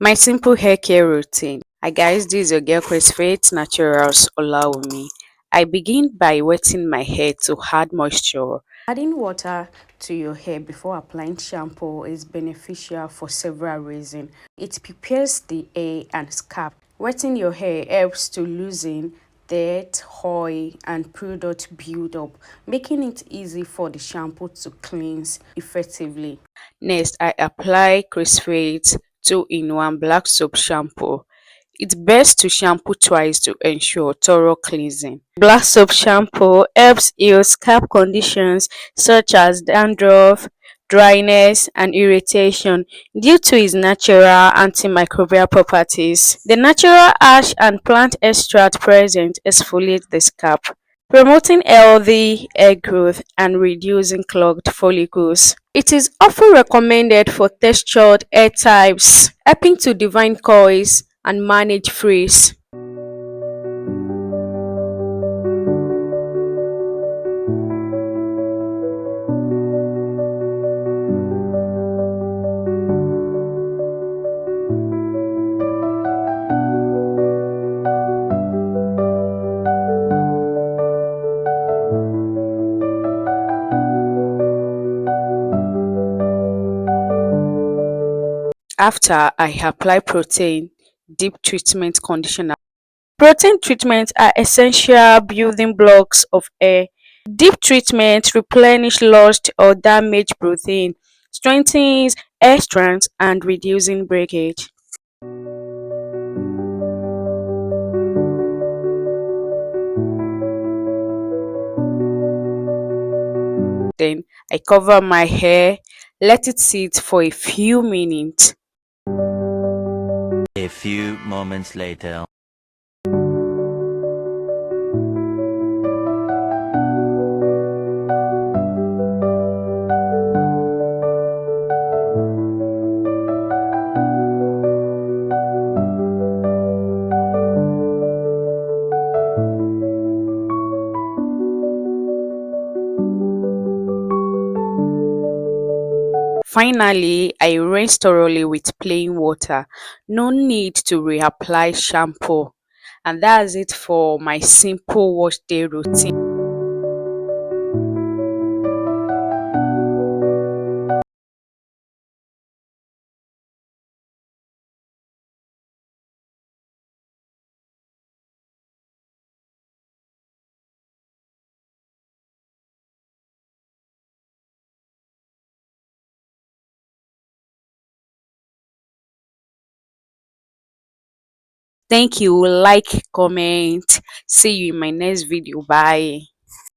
My simple hair care routine. Hi guys, this is your girl Chris Faith Naturals Olawumi. I begin by wetting my hair to add moisture. Adding water to your hair before applying shampoo is beneficial for several reasons. It prepares the hair and scalp. Wetting your hair helps to loosen dirt, oil, and product buildup, making it easy for the shampoo to cleanse effectively. Next, I apply Chris Faith 2-in-1 black soap shampoo. It's best to shampoo twice to ensure thorough cleansing. Black soap shampoo helps heal scalp conditions such as dandruff, dryness, and irritation due to its natural antimicrobial properties. The natural ash and plant extract present exfoliate the scalp, promoting healthy hair growth and reducing clogged follicles. It is often recommended for textured hair types, helping to define coils and manage frizz. After I apply protein deep treatment conditioner. Protein treatments are essential building blocks of hair. Deep treatment replenish lost or damaged protein, strengthens hair strands and reducing breakage. Then I cover my hair, let it sit for a few minutes. A few moments later. Finally, I rinse thoroughly with plain water. No need to reapply shampoo. And that's it for my simple wash day routine. Thank you. Like, comment. See you in my next video. Bye.